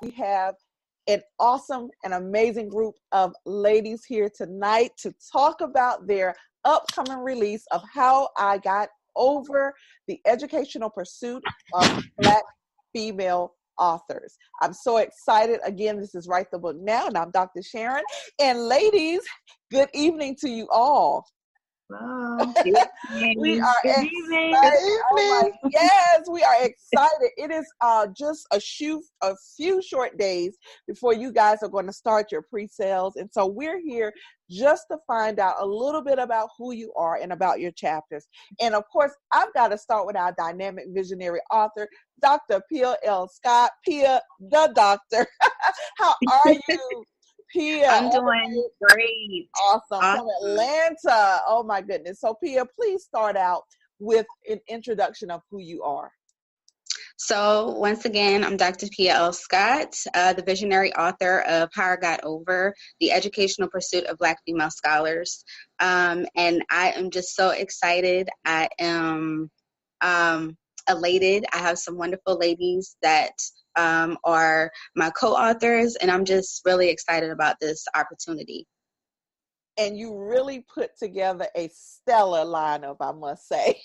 We have an awesome and amazing group of ladies here tonight to talk about their upcoming release of How I Got Over the Educational Pursuit of Black Female Authors. I'm so excited. Again, this is Write the Book Now, and I'm Dr. Sharon. And ladies, good evening to you all. Hello. We are Good excited. evening. Oh my, yes, we are excited. It is just a few short days before you guys are going to start your pre-sales. And so we're here just to find out a little bit about who you are and about your chapters. And of course, I've got to start with our dynamic visionary author, Dr. Pia L. Scott. Pia, the doctor. How are you? Pia. I'm doing great. Awesome. From Atlanta. Oh my goodness. So Pia, please start out with an introduction of who you are. So once again, I'm Dr. Pia L. Scott, the visionary author of How I Got Over the Educational Pursuit of Black Female Scholars. And I am just so excited. I am elated. I have some wonderful ladies that are my co-authors, and I'm just really excited about this opportunity. And you really put together a stellar lineup, I must say.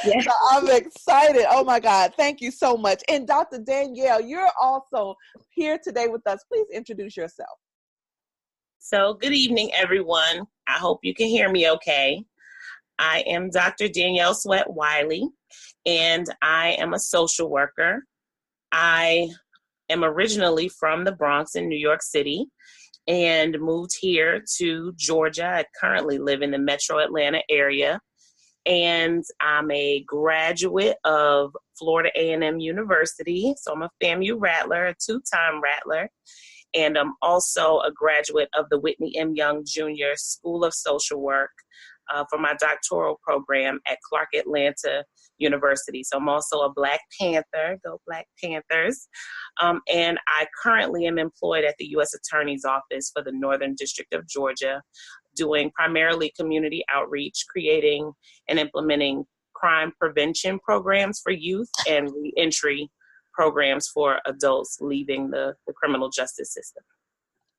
Yeah. So I'm excited. Oh my God. Thank you so much. And Dr. Danielle, you're also here today with us. Please introduce yourself. So good evening, everyone. I hope you can hear me okay. I am Dr. Danielle Sweat Whylyy, and I am a social worker. I am originally from the Bronx in New York City and moved here to Georgia. I currently live in the metro Atlanta area, and I'm a graduate of Florida A&M University. So I'm a FAMU Rattler, a two-time Rattler, and I'm also a graduate of the Whitney M. Young Jr. School of Social Work for my doctoral program at Clark Atlanta University. So I'm also a Black Panther, go Black Panthers. And I currently am employed at the U.S. Attorney's Office for the Northern District of Georgia, doing primarily community outreach, creating and implementing crime prevention programs for youth and reentry programs for adults leaving the criminal justice system.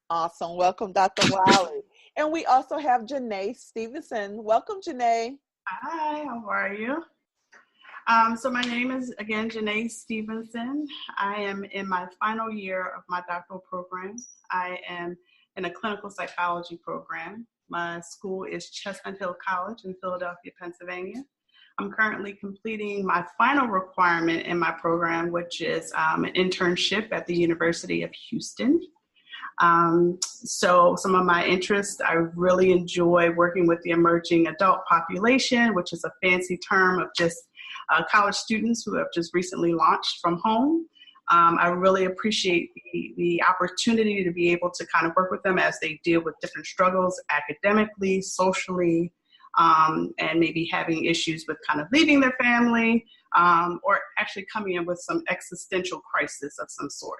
Awesome. Welcome, Dr. Whylyy. And we also have Janeé Stevenson. Welcome, Janeé. Hi, how are you? So my name is, again, Janeé Stevenson. I am in my final year of my doctoral program. I am in a clinical psychology program. My school is Chestnut Hill College in Philadelphia, Pennsylvania. I'm currently completing my final requirement in my program, which is an internship at the University of Houston. So some of my interests, I really enjoy working with the emerging adult population, which is a fancy term of just college students who have just recently launched from home. I really appreciate the opportunity to be able to kind of work with them as they deal with different struggles academically, socially, and maybe having issues with kind of leaving their family, or actually coming in with some existential crisis of some sort.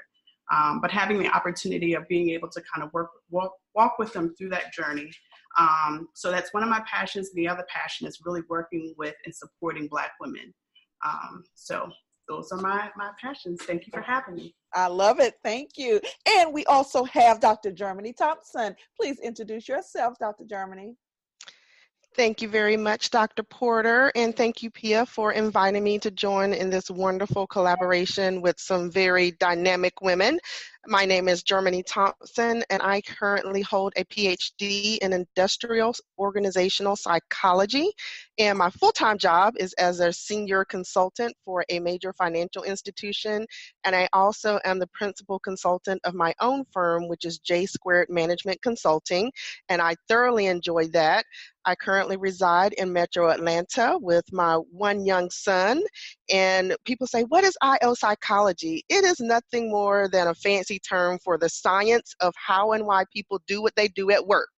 But having the opportunity of being able to kind of walk with them through that journey. So that's one of my passions. The other passion is really working with and supporting Black women. So those are my passions. Thank you for having me. I love it. Thank you. And we also have Dr. Jermani Thompson. Please introduce yourself, Dr. Jermani. Thank you very much, Dr. Porter, and thank you, Pia, for inviting me to join in this wonderful collaboration with some very dynamic women. My name is Jermani Thompson, and I currently hold a PhD in industrial organizational psychology, and my full-time job is as a senior consultant for a major financial institution, and I also am the principal consultant of my own firm, which is J Squared Management Consulting, and I thoroughly enjoy that. I currently reside in Metro Atlanta with my one young son, and people say, what is IO psychology? It is nothing more than a fancy term for the science of how and why people do what they do at work.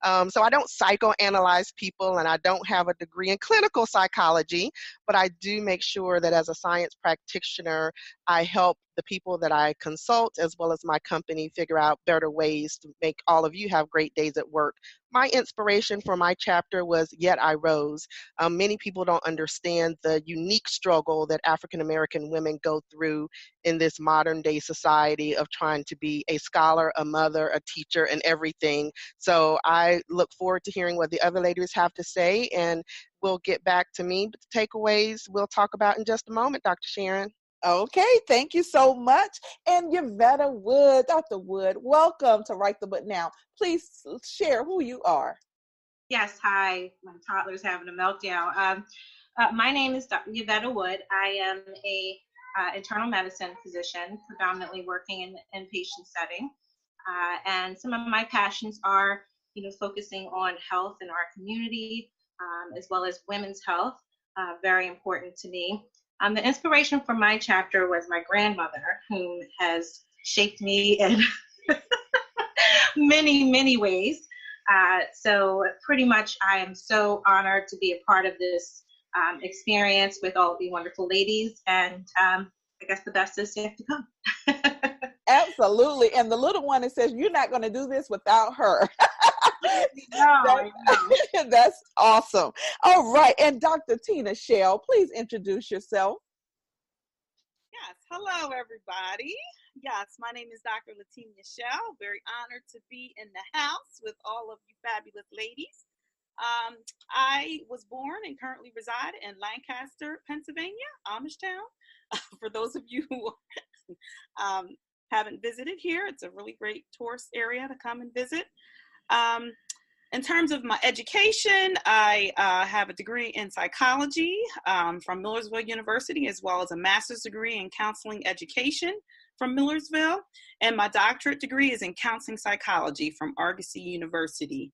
So I don't psychoanalyze people, and I don't have a degree in clinical psychology, but I do make sure that as a science practitioner, I help the people that I consult, as well as my company, figure out better ways to make all of you have great days at work. My inspiration for my chapter was Yet I Rose. Many people don't understand the unique struggle that African American women go through in this modern day society of trying to be a scholar, a mother, a teacher, and everything. So I look forward to hearing what the other ladies have to say, and we'll get back to me. But the takeaways we'll talk about in just a moment, Dr. Sharon. Okay, thank you so much. And Yavetta Wood, Dr. Wood, welcome to Write the Book Now. Please share who you are. Yes, hi. My toddler's having a meltdown. My name is Dr. Yavetta Wood. I am a internal medicine physician, predominantly working in the inpatient setting. And some of my passions are, focusing on health in our community, as well as women's health, very important to me. The inspiration for my chapter was my grandmother, who has shaped me in many, many ways. So pretty much I am so honored to be a part of this experience with all of the wonderful ladies. And I guess the best is yet to come. Absolutely. And the little one that says, you're not going to do this without her. No. That's awesome. All right. And Dr. Tina Shell, please introduce yourself. Yes. Hello, everybody. Yes, my name is Dr. Latinia Shell. Very honored to be in the house with all of you fabulous ladies. I was born and currently reside in Lancaster, Pennsylvania, Amishtown. For those of you who haven't visited here, it's a really great tourist area to come and visit. In terms of my education, I have a degree in psychology from Millersville University, as well as a master's degree in counseling education from Millersville. And my doctorate degree is in counseling psychology from Argosy University.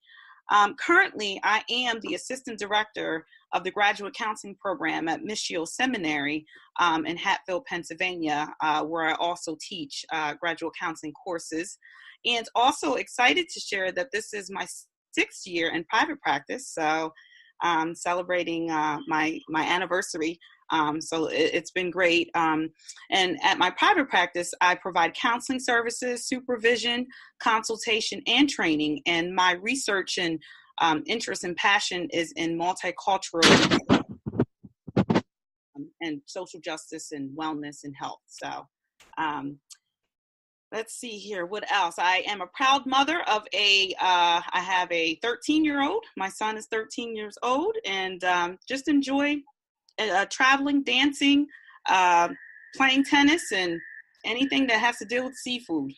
Currently, I am the assistant director of the graduate counseling program at Michio Seminary in Hatfield, Pennsylvania, where I also teach graduate counseling courses. And also excited to share that this is my 6th year in private practice, so celebrating my anniversary. So it's been great. And at my private practice, I provide counseling services, supervision, consultation, and training. And my research and interest and passion is in multicultural and social justice and wellness and health. So let's see here. What else? I am a proud mother of I have a 13-year-old. My son is 13 years old, and just enjoy traveling, dancing, playing tennis, and anything that has to deal with seafood.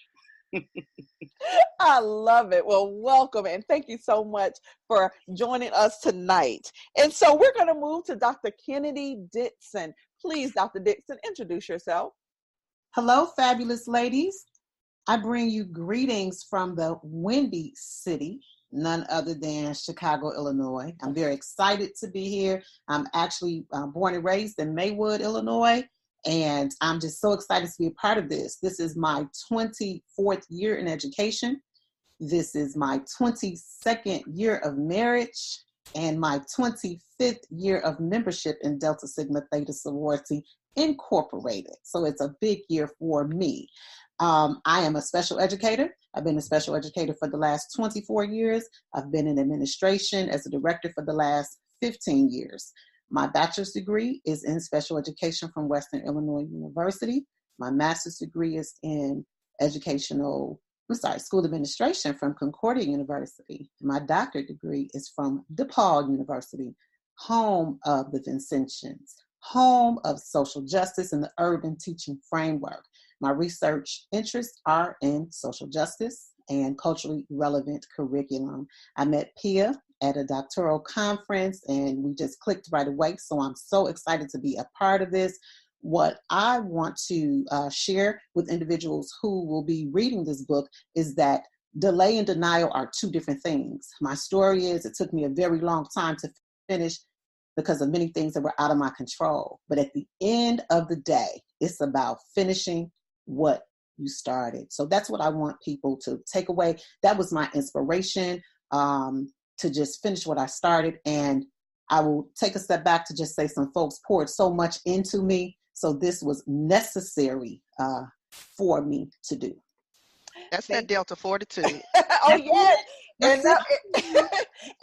I love it. Well, welcome, and thank you so much for joining us tonight. And so we're going to move to Dr. Kennedi Dixon. Please, Dr. Dixon, introduce yourself. Hello, fabulous ladies. I bring you greetings from the Windy City, none other than Chicago, Illinois. I'm very excited to be here. I'm actually born and raised in Maywood, Illinois, and I'm just so excited to be a part of this. This is my 24th year in education. This is my 22nd year of marriage and my 25th year of membership in Delta Sigma Theta Sorority Incorporated. So it's a big year for me. I am a special educator. I've been a special educator for the last 24 years. I've been in administration as a director for the last 15 years. My bachelor's degree is in special education from Western Illinois University. My master's degree is in school administration from Concordia University. My doctorate degree is from DePaul University, home of the Vincentians, home of social justice and the urban teaching framework. My research interests are in social justice and culturally relevant curriculum. I met Pia at a doctoral conference and we just clicked right away. So I'm so excited to be a part of this. What I want to share with individuals who will be reading this book is that delay and denial are two different things. My story is it took me a very long time to finish because of many things that were out of my control. But at the end of the day, it's about finishing what you started. So that's what I want people to take away. That was my inspiration to just finish what I started. And I will take a step back to just say some folks poured so much into me. So this was necessary for me to do. That's that Delta fortitude. Oh, yes. And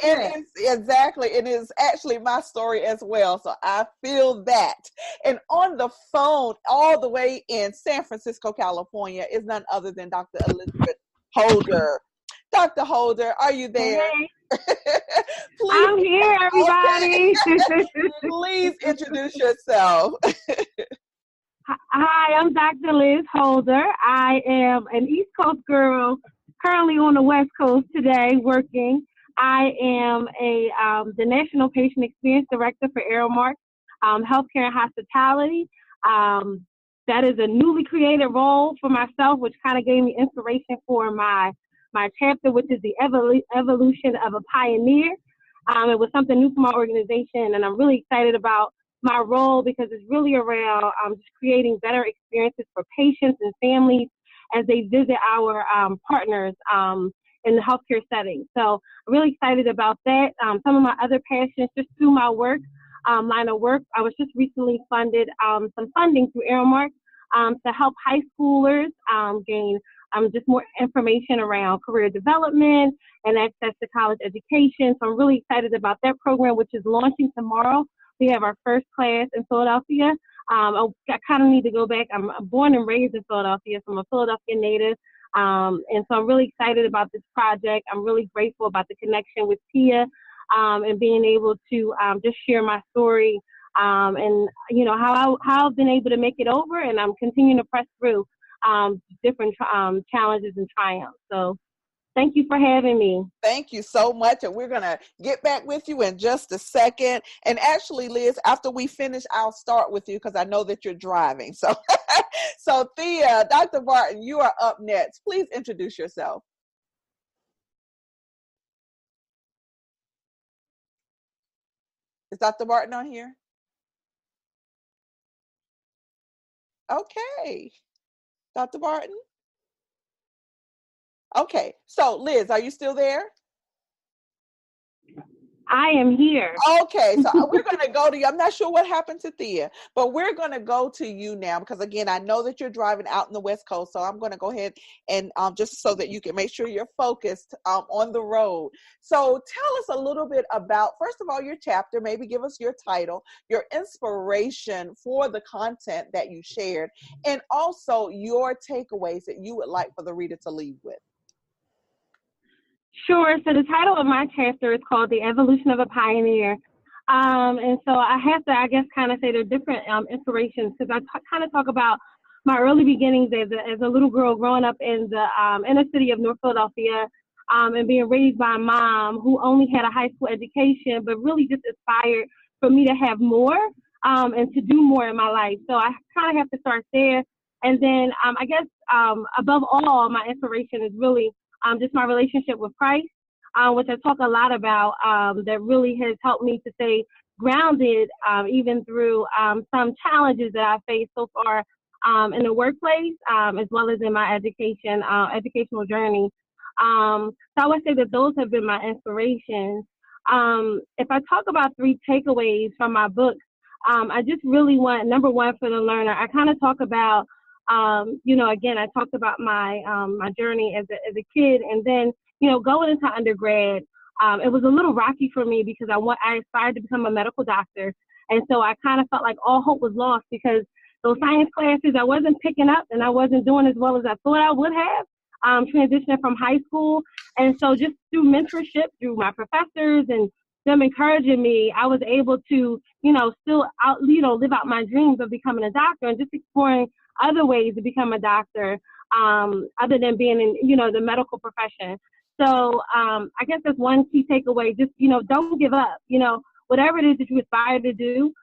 Yes. exactly. It is actually my story as well. So I feel that. And on the phone, all the way in San Francisco, California, is none other than Dr. Elizabeth Holder. Dr. Holder, are you there? Hey, Please, I'm here, everybody. please introduce yourself. Hi, I'm Dr. Liz Holder. I am an East Coast girl, currently on the West Coast today working. I am the National Patient Experience Director for Aramark Healthcare and Hospitality. That is a newly created role for myself, which kind of gave me inspiration for my chapter, which is the evolution of a pioneer. It was something new for my organization, and I'm really excited about my role because it's really around just creating better experiences for patients and families as they visit our partners in the healthcare setting. So I'm really excited about that. Some of my other passions just through my work, line of work, I was just recently funded some funding through Aramark to help high schoolers gain just more information around career development and access to college education. So I'm really excited about that program, which is launching tomorrow. We have our first class in Philadelphia. I kind of need to go back. I'm born and raised in Philadelphia, so I'm a Philadelphia native. And so I'm really excited about this project. I'm really grateful about the connection with Tia and being able to just share my story and, you know, how I've been able to make it over, and I'm continuing to press through different challenges and triumphs. So thank you for having me. Thank you so much. And we're going to get back with you in just a second. And actually, Liz, after we finish, I'll start with you because I know that you're driving. So, so Thea, Dr. Barton, you are up next. Please introduce yourself. Is Dr. Barton on here? Okay. Dr. Barton? Okay, so Liz, are you still there? I am here. Okay, so we're going to go to you. I'm not sure what happened to Thea, but we're going to go to you now because, again, I know that you're driving out in the West Coast, so I'm going to go ahead and just so that you can make sure you're focused on the road. So tell us a little bit about, first of all, your chapter, maybe give us your title, your inspiration for the content that you shared, and also your takeaways that you would like for the reader to leave with. Sure. So the title of my chapter is called The Evolution of a Pioneer. And so I have to, I guess, kind of say there are different inspirations because I kind of talk about my early beginnings as a little girl growing up in the inner city of North Philadelphia and being raised by a mom who only had a high school education, but really just aspired for me to have more and to do more in my life. So I kind of have to start there. And then I guess above all, my inspiration is really just my relationship with Christ, which I talk a lot about, that really has helped me to stay grounded, even through some challenges that I faced so far in the workplace, as well as in my educational journey. So I would say that those have been my inspirations. If I talk about 3 takeaways from my book, I just really want, number one, for the learner, I kind of talk about you know, again, I talked about my my journey as a kid, and then, you know, going into undergrad, it was a little rocky for me because I aspired to become a medical doctor, and so I kind of felt like all hope was lost because those science classes I wasn't picking up, and I wasn't doing as well as I thought I would have, transitioning from high school, and so just through mentorship, through my professors and them encouraging me, I was able to, you know, still live out my dreams of becoming a doctor and just exploring other ways to become a doctor, other than being in, you know, the medical profession. So I guess that's one key takeaway. Just, you know, don't give up. You know, whatever it is that you aspire to do,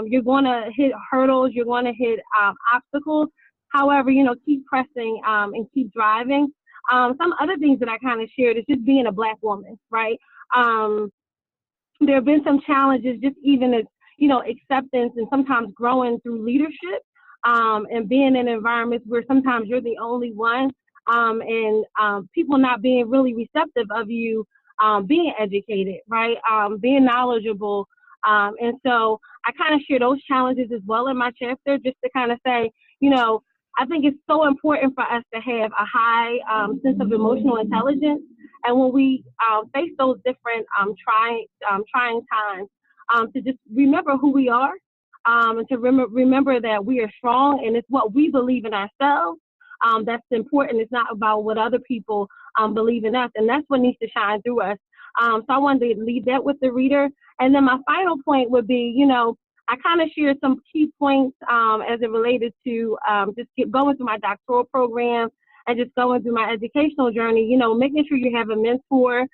you're going to hit hurdles. You're going to hit obstacles. However, you know, keep pressing and keep driving. Some other things that I kind of shared is just being a Black woman, right? There have been some challenges, just even as, you know, acceptance and sometimes growing through leadership. And being in environments where sometimes you're the only one, and people not being really receptive of you being educated, right? Being knowledgeable. And so I kind of share those challenges as well in my chapter, just to kind of say, you know, I think it's so important for us to have a high sense of emotional intelligence. And when we face those different trying times, to just remember who we are, and to remember that we are strong, and it's what we believe in ourselves. That's important. It's not about what other people believe in us, and that's what needs to shine through us. So I wanted to leave that with the reader. And then my final point would be, I kind of shared some key points as it related to just going through my doctoral program and just going through my educational journey, making sure you have a mentor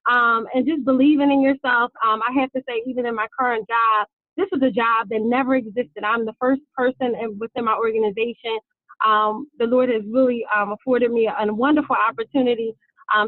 and just believing in yourself. I have to say, even in my current job, this was a job that never existed. I'm the first person within my organization. The Lord has really afforded me a wonderful opportunity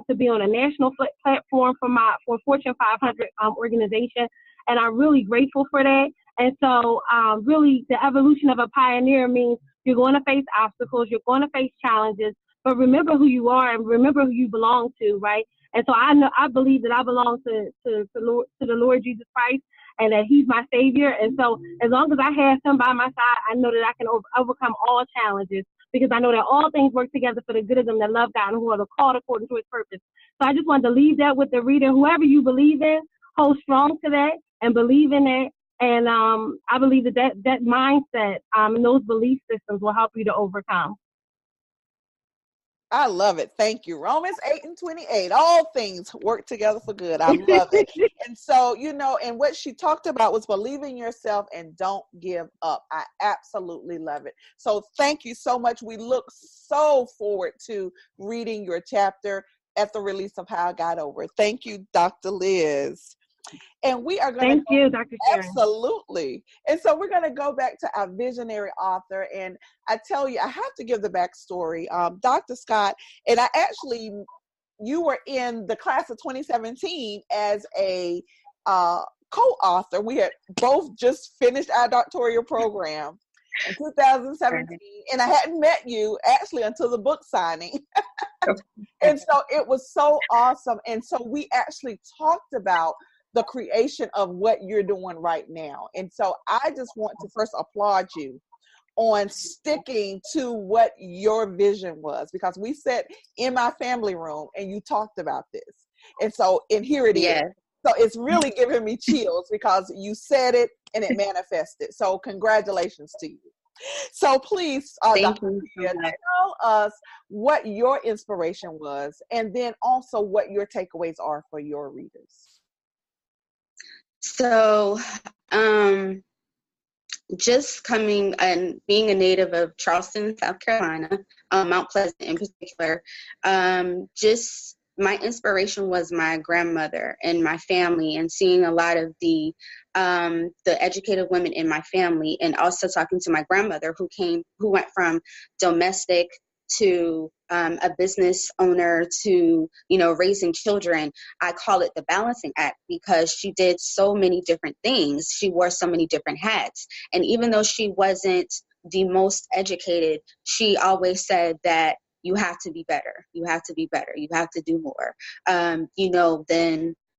to be on a national platform for Fortune 500 organization, and I'm really grateful for that. And so really the evolution of a pioneer means you're going to face obstacles, you're going to face challenges, but remember who you are and remember who you belong to, right? And so I believe that I belong to the Lord Jesus Christ, and that he's my savior. And so as long as I have him by my side, I know that I can overcome all challenges, because I know that all things work together for the good of them that love God and who are called according to his purpose. So I just wanted to leave that with the reader. Whoever you believe in, hold strong to that and believe in it. And I believe that mindset and those belief systems will help you to overcome. I love it. Thank you. Romans 8:28. All things work together for good. I love it. And so, and what she talked about was believe in yourself and don't give up. I absolutely love it. So thank you so much. We look so forward to reading your chapter at the release of How I Got Over. Thank you, Dr. Liz. And we are going to Thank you, Dr. Sharon. Absolutely. And so we're going to go back to our visionary author. And I tell you, I have to give the backstory. Dr. Scott, and you were in the class of 2017 as a co-author. We had both just finished our doctoral program in 2017. And I hadn't met you actually until the book signing. And so it was so awesome. And so we actually talked about the creation of what you're doing right now. And so I just want to first applaud you on sticking to what your vision was, because we sat in my family room and you talked about this. And here it is. So it's really giving me chills because you said it and it manifested. So congratulations to you. So please, Dr. Tia, tell us what your inspiration was, and then also what your takeaways are for your readers. So, just coming and being a native of Charleston, South Carolina, Mount Pleasant in particular, just my inspiration was my grandmother and my family, and seeing a lot of the educated women in my family, and also talking to my grandmother who went from domestic to a business owner to, raising children. I call it the balancing act because she did so many different things. She wore so many different hats. And even though she wasn't the most educated, she always said that you have to be better. You have to be better. You have to do more,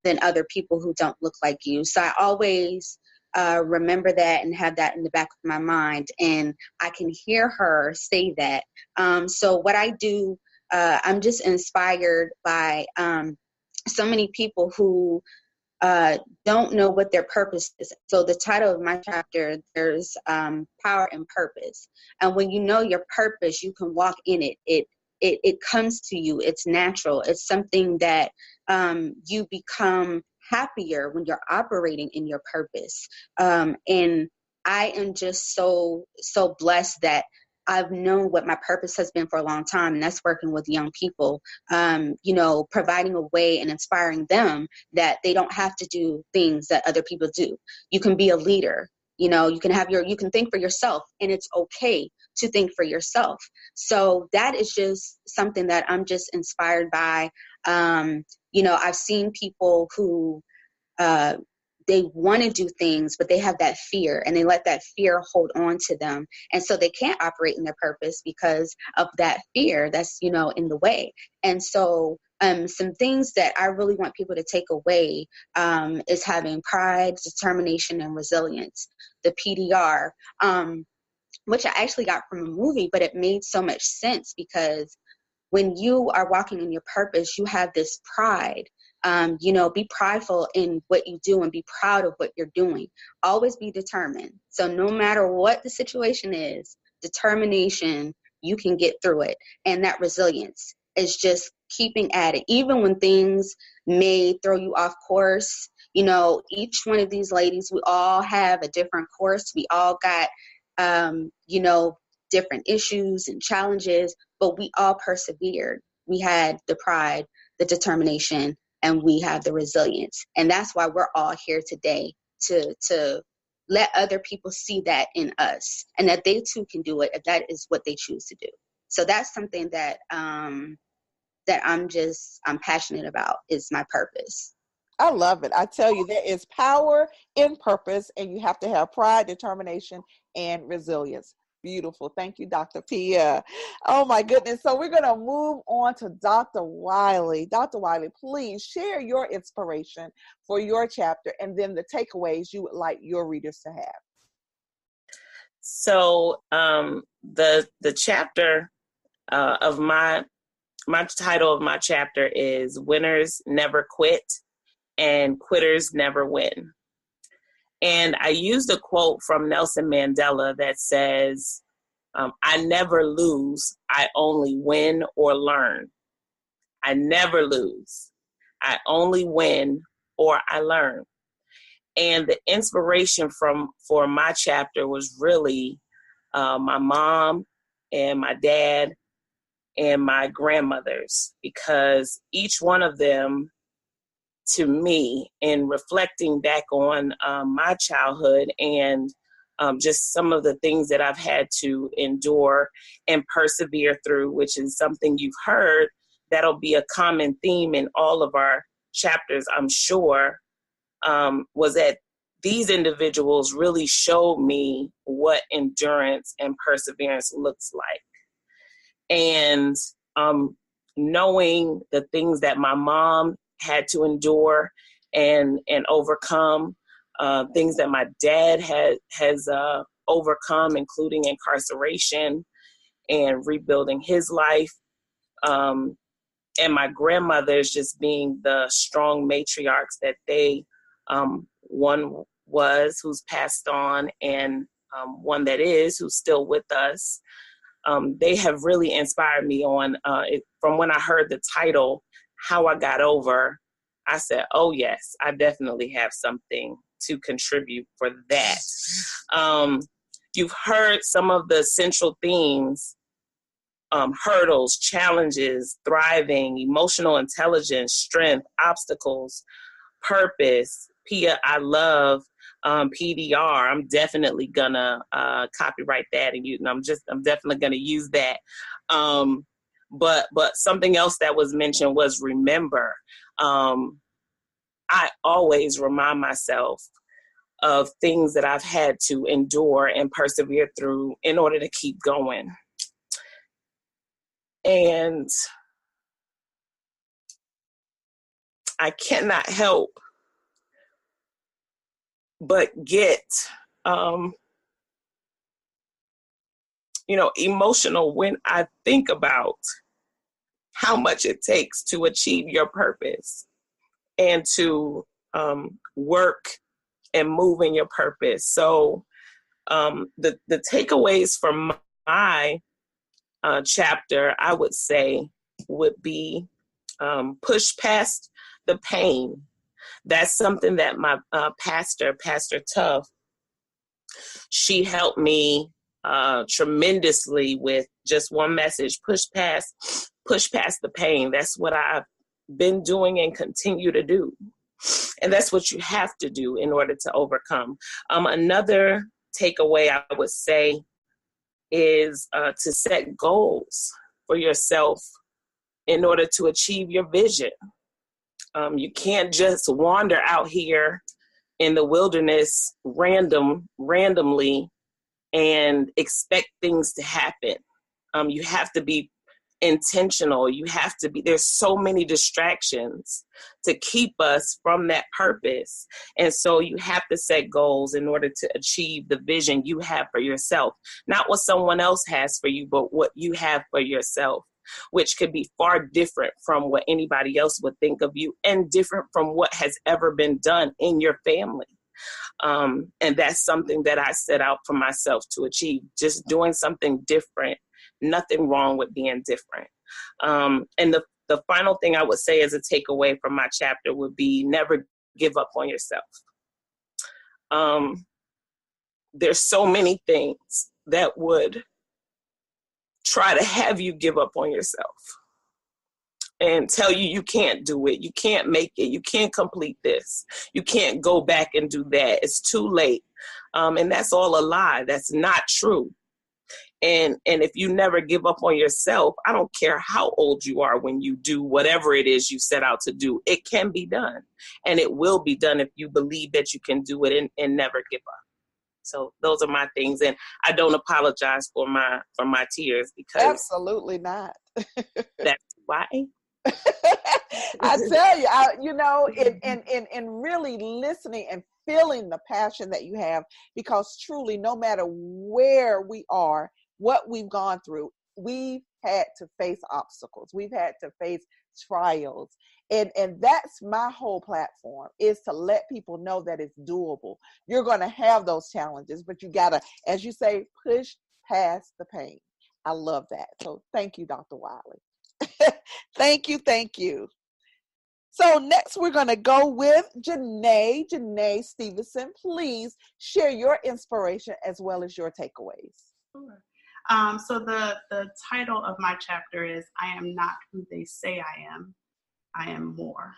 than other people who don't look like you. So I always remember that and have that in the back of my mind. And I can hear her say that. So what I do, I'm just inspired by so many people who don't know what their purpose is. So the title of my chapter, there's power and purpose. And when you know your purpose, you can walk in it. It comes to you. It's natural. It's something that you become happier when you're operating in your purpose. And I am just so blessed that I've known what my purpose has been for a long time, and that's working with young people, providing a way and inspiring them that they don't have to do things that other people do. You can be a leader. You can think for yourself, and it's okay to think for yourself. So that is just something that I'm just inspired by. I've seen people who they want to do things, but they have that fear, and they let that fear hold on to them. And so they can't operate in their purpose because of that fear that's, in the way. And so some things that I really want people to take away is having pride, determination, and resilience, the PDR. which I actually got from a movie, but it made so much sense because when you are walking in your purpose, you have this pride. Be prideful in what you do and be proud of what you're doing. Always be determined. So no matter what the situation is, determination, you can get through it. And that resilience is just keeping at it. Even when things may throw you off course, each one of these ladies, we all have a different course. We all got, different issues and challenges, but we all persevered. We had the pride, the determination, and we have the resilience. And that's why we're all here today, to let other people see that in us and that they too can do it if that is what they choose to do. So that's something that I'm passionate about, is my purpose. I love it. I tell you, there is power in purpose, and you have to have pride, determination, and resilience. Beautiful. Thank you, Dr. Pia. Oh my goodness. So we're going to move on to Dr. Whylyy. Dr. Whylyy, please share your inspiration for your chapter and then the takeaways you would like your readers to have. So the chapter of my title of my chapter is Winners Never Quit and Quitters Never Win. And I used a quote from Nelson Mandela that says, I never lose, I only win or learn. I never lose, I only win or I learn. And the inspiration for my chapter was really my mom and my dad and my grandmothers, because each one of them, to me, in reflecting back on my childhood and just some of the things that I've had to endure and persevere through, which is something you've heard, that'll be a common theme in all of our chapters, I'm sure, was that these individuals really showed me what endurance and perseverance looks like. And knowing the things that my mom had to endure and overcome, things that my dad has overcome, including incarceration and rebuilding his life, and my grandmothers just being the strong matriarchs that they, one was who's passed on, and one that is who's still with us. They have really inspired me on from when I heard the title, How I Got Over. I said, oh yes, I definitely have something to contribute for that. You've heard some of the central themes, hurdles, challenges, thriving, emotional intelligence, strength, obstacles, purpose. Pia, I love PDR. I'm definitely gonna copyright that, and I'm definitely gonna use that. But something else that was mentioned was remember. I always remind myself of things that I've had to endure and persevere through in order to keep going. And I cannot help but get, emotional when I think about how much it takes to achieve your purpose and to work and move in your purpose. So the takeaways from my chapter, I would say, would be push past the pain. That's something that my Pastor Tuff, she helped me tremendously with just one message: push past the pain. That's what I've been doing and continue to do. And that's what you have to do in order to overcome. Another takeaway I would say is to set goals for yourself in order to achieve your vision. You can't just wander out here in the wilderness randomly and expect things to happen. You have to be intentional. You have to be, there's so many distractions to keep us from that purpose. And so you have to set goals in order to achieve the vision you have for yourself, not what someone else has for you, but what you have for yourself, which could be far different from what anybody else would think of you and different from what has ever been done in your family. And that's something that I set out for myself to achieve, just doing something different. Nothing wrong with being different. And the final thing I would say as a takeaway from my chapter would be never give up on yourself. There's so many things that would try to have you give up on yourself and tell you you can't do it, you can't make it, you can't complete this, you can't go back and do that, it's too late. And that's all a lie. That's not true. And if you never give up on yourself, I don't care how old you are when you do whatever it is you set out to do, it can be done. And it will be done if you believe that you can do it and never give up. So those are my things. And I don't apologize for my tears, because absolutely not. That's why. I tell you, and really listening and feeling the passion that you have, because truly, no matter where we are, what we've gone through, we've had to face obstacles. We've had to face trials. And that's my whole platform, is to let people know that it's doable. You're going to have those challenges, but you got to, as you say, push past the pain. I love that. So thank you, Dr. Whylyy. Thank you. So next we're going to go with Janeé. Janeé Stevenson, please share your inspiration as well as your takeaways. Sure. So the title of my chapter is I Am Not Who They Say I Am More.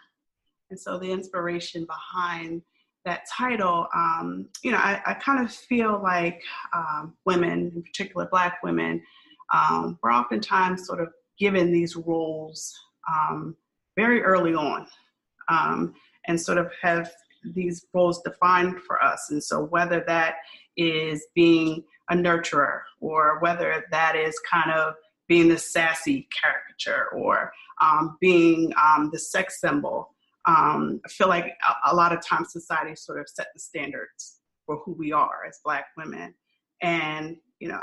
And so the inspiration behind that title, I kind of feel like women, in particular Black women, we're oftentimes sort of given these roles very early on, and sort of have these roles defined for us. And so whether that is being a nurturer, or whether that is kind of being the sassy caricature, or being the sex symbol, I feel like a lot of times society sort of set the standards for who we are as Black women. And,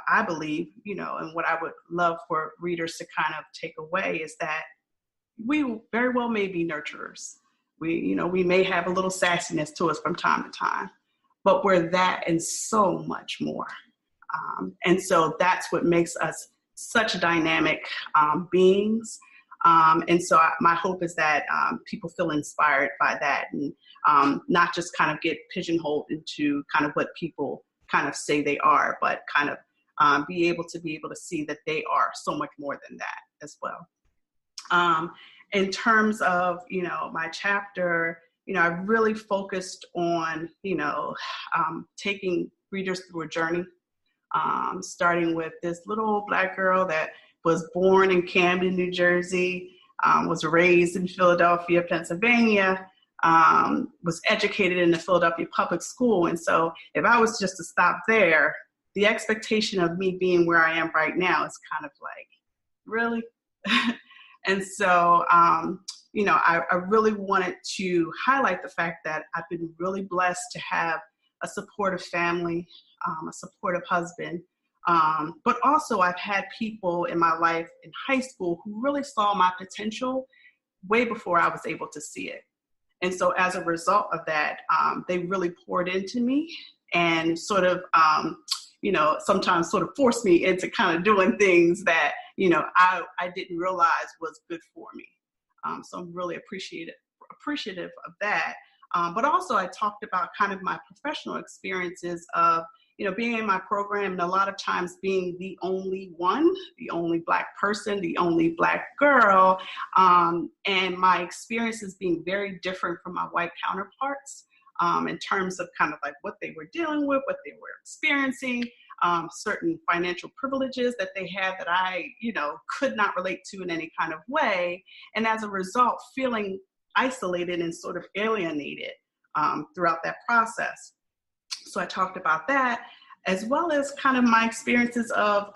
I believe, and what I would love for readers to kind of take away is that we very well may be nurturers. We may have a little sassiness to us from time to time, but we're that and so much more. And so that's what makes us such dynamic beings. And so my hope is that people feel inspired by that, and not just kind of get pigeonholed into kind of what people kind of say they are, but kind of be able to see that they are so much more than that as well. In terms of, my chapter, I really focused on, taking readers through a journey, starting with this little Black girl that was born in Camden, New Jersey, was raised in Philadelphia, Pennsylvania, was educated in the Philadelphia public school. And so if I was just to stop there, the expectation of me being where I am right now is kind of like, really? And so, I really wanted to highlight the fact that I've been really blessed to have a supportive family, a supportive husband. But also I've had people in my life in high school who really saw my potential way before I was able to see it. And so as a result of that, they really poured into me and sort of, sometimes sort of forced me into kind of doing things that, I didn't realize was good for me. So I'm really appreciative of that. But also I talked about kind of my professional experiences of, being in my program, and a lot of times being the only one, the only Black person, the only Black girl, and my experiences being very different from my white counterparts in terms of kind of like what they were dealing with, what they were experiencing, certain financial privileges that they had that I, could not relate to in any kind of way. And as a result, feeling isolated and sort of alienated throughout that process. So I talked about that. as well as kind of my experiences of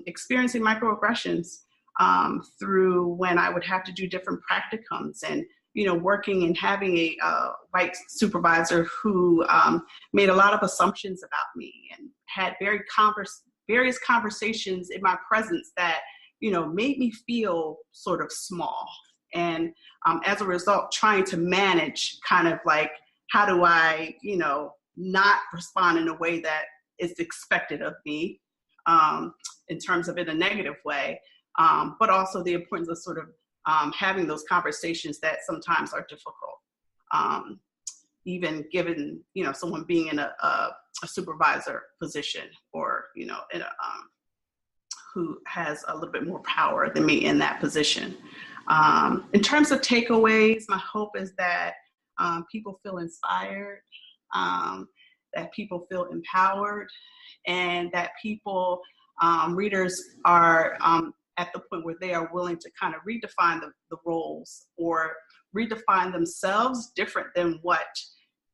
experiencing microaggressions through when I would have to do different practicums and, working and having a white supervisor who made a lot of assumptions about me and had various conversations in my presence that, made me feel sort of small. And as a result, trying to manage kind of like, how do I, not respond in a way that is expected of me in terms of in a negative way, but also the importance of sort of having those conversations that sometimes are difficult, even given, someone being in a supervisor position or, in who has a little bit more power than me in that position. In terms of takeaways, my hope is that people feel inspired, that people feel empowered, and that people, readers are at the point where they are willing to kind of redefine the roles or redefine themselves different than what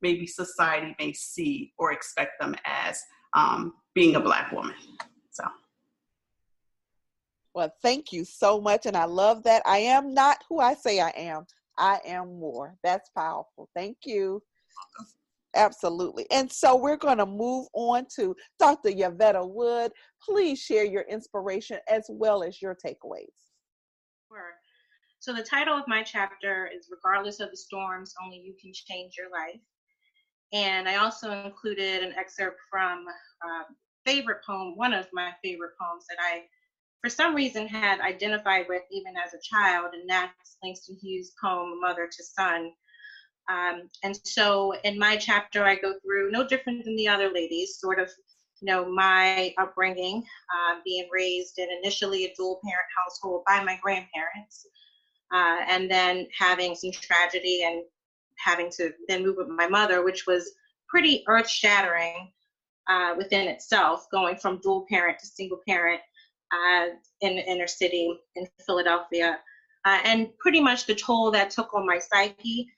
maybe society may see or expect them as being a Black woman. So. Well, thank you so much. And I love that. I am not who I say I am. I am more. That's powerful. Thank you. Absolutely. And so we're going to move on to Dr. Yavetta Wood. Please share your inspiration as well as your takeaways. Sure. So the title of my chapter is Regardless of the Storms, Only You Can Change Your Life. And I also included an excerpt from one of my favorite poems that I, for some reason, had identified with even as a child, and that's Langston Hughes' poem, Mother to Son. And so in my chapter, I go through, no different than the other ladies, sort of, my upbringing, being raised in initially a dual parent household by my grandparents, and then having some tragedy and having to then move with my mother, which was pretty earth-shattering within itself, going from dual parent to single parent in the inner city in Philadelphia, and pretty much the toll that took on my psyche.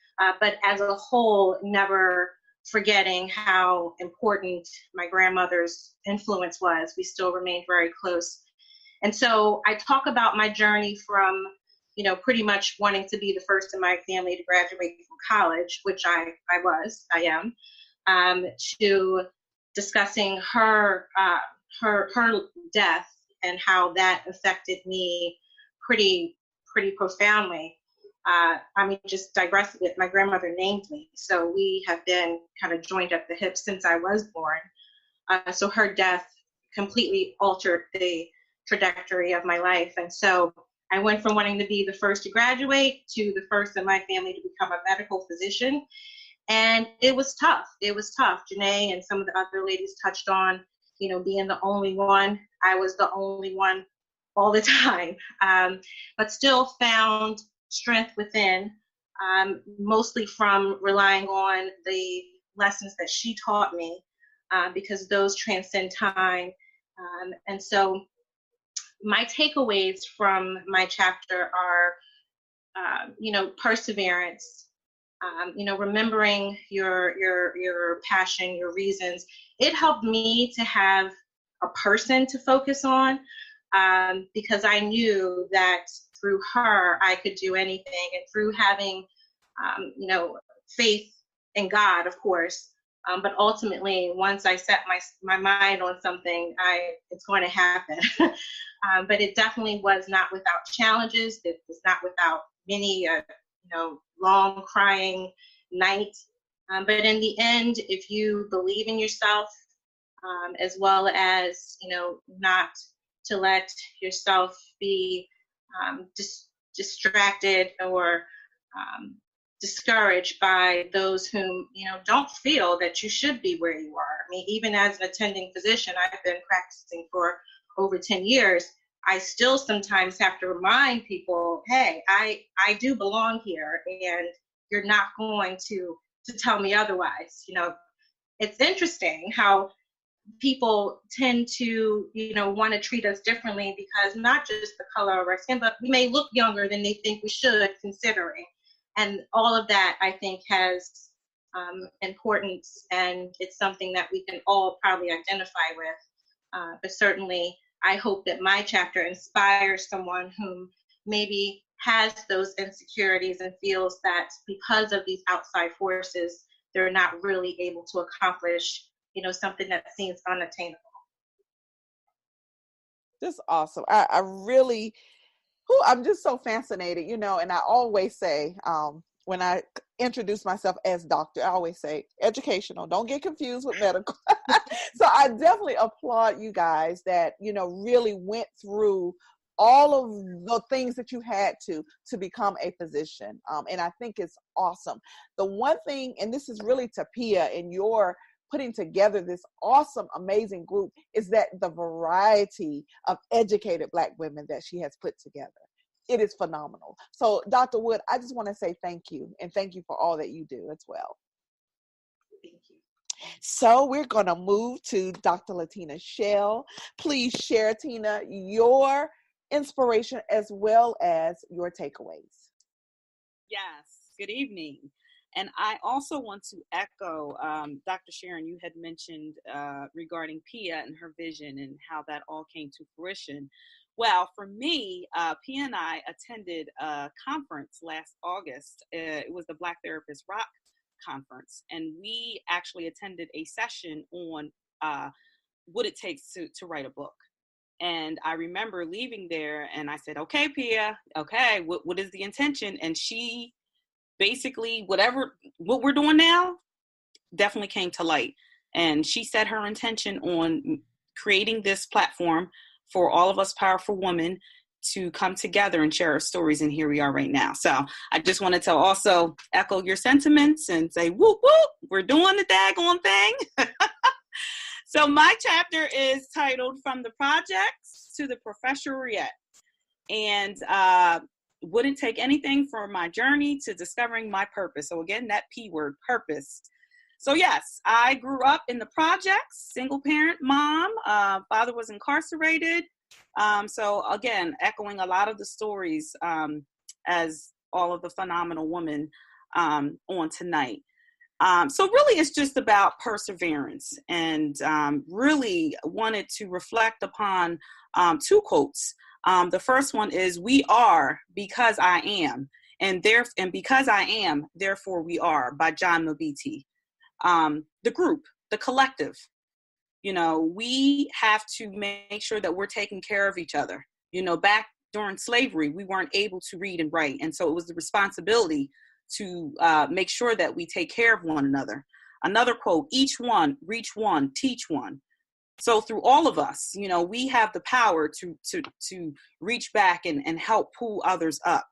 But as a whole, never forgetting how important my grandmother's influence was. We still remained very close. And so I talk about my journey from, pretty much wanting to be the first in my family to graduate from college, which I am, to discussing her death and how that affected me pretty profoundly. Just digress a bit, my grandmother named me, so we have been kind of joined at the hip since I was born. So her death completely altered the trajectory of my life. And so I went from wanting to be the first to graduate to the first in my family to become a medical physician. And it was tough. Janeé and some of the other ladies touched on, being the only one. I was the only one all the time, but still found strength within, mostly from relying on the lessons that she taught me, because those transcend time. And so my takeaways from my chapter are, perseverance, remembering your passion, your reasons. It helped me to have a person to focus on, because I knew that through her, I could do anything. And through having, faith in God, of course, but ultimately, once I set my mind on something, it's going to happen. But it definitely was not without challenges. It was not without many, long crying nights. But in the end, if you believe in yourself, as well as, not to let yourself be distracted or discouraged by those whom, don't feel that you should be where you are. I mean, even as an attending physician, I've been practicing for over 10 years. I still sometimes have to remind people, hey, I do belong here, and you're not going to tell me otherwise. It's interesting how people tend to, want to treat us differently because not just the color of our skin, but we may look younger than they think we should, considering. And all of that, I think, has important, and it's something that we can all probably identify with. But certainly, I hope that my chapter inspires someone who maybe has those insecurities and feels that because of these outside forces, they're not really able to accomplish, something that seems unattainable. Just awesome. I really, I'm just so fascinated, and I always say, when I introduce myself as doctor, I always say educational, don't get confused with medical. So I definitely applaud you guys that, really went through all of the things that you had to become a physician. And I think it's awesome. The one thing, and this is really to Pia and your putting together this awesome, amazing group, is that the variety of educated Black women that she has put together. It is phenomenal. So Dr. Wood, I just want to say thank you, and thank you for all that you do as well. Thank you. So we're going to move to Dr. Latina Shell. Please share, Tina, your inspiration as well as your takeaways. Yes, good evening. And I also want to echo, Dr. Sharon, you had mentioned regarding Pia and her vision and how that all came to fruition. Well, for me, Pia and I attended a conference last August. It was the Black Therapists Rock conference. And we actually attended a session on what it takes to write a book. And I remember leaving there and I said, okay, Pia, okay, what is the intention? And she basically, what we're doing now definitely came to light. And she set her intention on creating this platform for all of us powerful women to come together and share our stories. And here we are right now. So I just wanted to also echo your sentiments and say, whoop, whoop, we're doing the daggone thing. So my chapter is titled From the Projects to the Professoriate. And wouldn't take anything from my journey to discovering my purpose. So again, that P word, purpose. So yes, I grew up in the projects, single parent mom, father was incarcerated. So again, echoing a lot of the stories as all of the phenomenal women on tonight. So really it's just about perseverance, and really wanted to reflect upon two quotes. The first one is, we are because I am, and because I am, therefore we are, by John Mabiti. The group, the collective, we have to make sure that we're taking care of each other. Back during slavery, we weren't able to read and write. And so it was the responsibility to make sure that we take care of one another. Another quote, each one, reach one, teach one. So through all of us, we have the power to reach back and help pull others up